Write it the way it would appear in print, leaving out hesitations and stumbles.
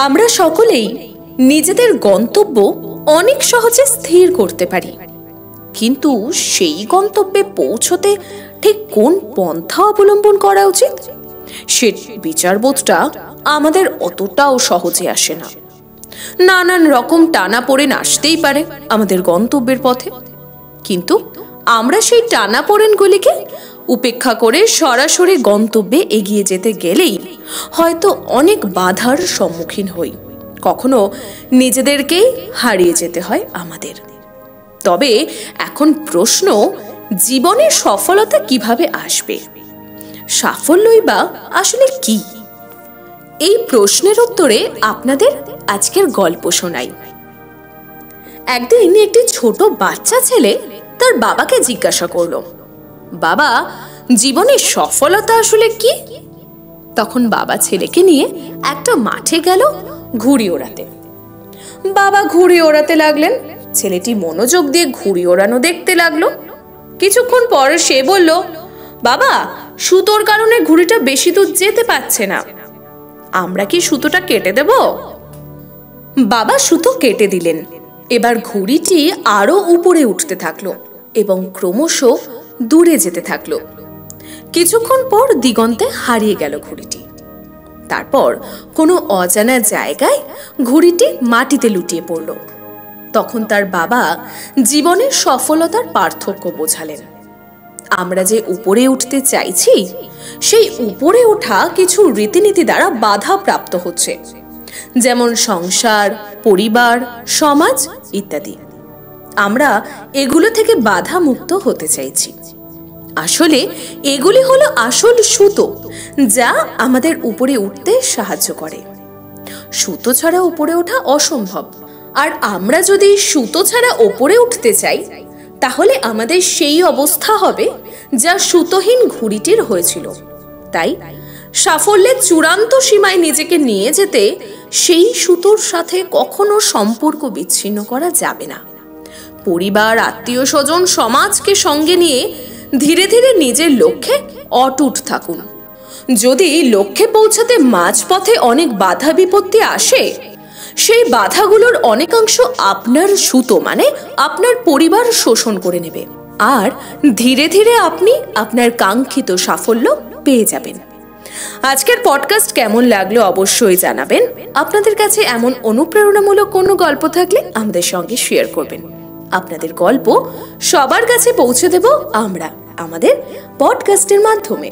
আমরা সকলেই নিজেদের গন্তব্য অনেক সহজে স্থির করতে পারি, কিন্তু সেই গন্তব্যে পৌঁছতে ঠিক কোন পন্থা অবলম্বন করা উচিত সে বিচারবোধটা আমাদের অতটাও সহজে আসে না। নানান রকম টানাপোড়েন আসতেই পারে আমাদের গন্তব্যের পথে, কিন্তু আমরা সেই টানাপোড়েনগুলিকে উপেক্ষা করে সরাসরি গন্তব্যে এগিয়ে যেতে গেলেই হয়তো অনেক বাধার সম্মুখীন হই, কখনো নিজেদেরকেই হারিয়ে যেতে হয় আমাদের। তবে এখন প্রশ্ন, জীবনে সফলতা কিভাবে আসবে? সাফল্যই বা আসলে কি? এই প্রশ্নের উত্তরে আপনাদের আজকের গল্প শোনাই। একদিন একটি ছোট বাচ্চা ছেলে তার বাবাকে জিজ্ঞাসা করলো, বাবা, জীবনে সফলতা আসলে কি? তখন বাবা ছেলেকে নিয়ে একটা মাঠে গেল ঘুড়ি ওড়াতে। বাবা ঘুড়ি ওড়াতে লাগলেন, ছেলেটি মনোযোগ দিয়ে ঘুড়ি ওড়ানো দেখতে লাগলো। কিছুক্ষণ পর সে বলল, বাবা, সুতোর কারণে ঘুড়িটা বেশি দূর যেতে পারছে না, আমরা কি সুতোটা কেটে দেব? বাবা সুতো কেটে দিলেন। এবার ঘুড়িটি আরো উপরে উঠতে থাকলো এবং ক্রমশ দূরে যেতে থাকলো। কিছুক্ষণ পর দিগন্তে হারিয়ে গেল ঘুড়িটি। তারপর কোনো অজানা জায়গায় ঘুড়িটি মাটিতে লুটিয়ে পড়ল। তখন তার বাবা জীবনের সফলতার পার্থক্য বোঝালেন। আমরা যে উপরে উঠতে চাইছি, সেই উপরে ওঠা কিছু রীতিনীতি দ্বারা বাধা প্রাপ্ত হচ্ছে, যেমন সংসার, পরিবার, সমাজ ইত্যাদি। আমরা এগুলো থেকে বাধা মুক্ত হতে চাইছি। আসলে এগুলি হলো আসল সুতো, যা আমাদের উপরে উঠতে সাহায্য করে। সুতো ছাড়া উপরে ওঠা অসম্ভব, আর আমরা যদি সুতো ছাড়া উপরে উঠতে চাই, তাহলে আমাদের সেই অবস্থা হবে যা সুতোহীন ঘুড়িটির হয়েছিল। তাই সাফল্যের চূড়ান্ত সীমায় নিজেকে নিয়ে যেতে সেই সুতোর সাথে কখনো সম্পর্ক বিচ্ছিন্ন করা যাবে না। পরিবার, আত্মীয় স্বজন, সমাজকে সঙ্গে নিয়ে ধীরে ধীরে নিজের লক্ষ্যে অটুট থাকুন। যদি লক্ষ্যে পৌঁছাতে মাঝপথে অনেক বাধা বিপত্তি আসে, সেই বাধাগুলোর অনেকাংশ আপনার সুতো মানে আপনার পরিবার শোষণ করে নেবে, আর ধীরে ধীরে আপনি আপনার কাঙ্ক্ষিত সাফল্য পেয়ে যাবেন। আজকের পডকাস্ট কেমন লাগলো অবশ্যই জানাবেন। আপনাদের কাছে এমন অনুপ্রেরণামূলক কোনো গল্প থাকলে আমাদের সঙ্গে শেয়ার করবেন। আপনাদের গল্প সবার কাছে পৌঁছে দেব আমরা আমাদের পডকাস্টের মাধ্যমে।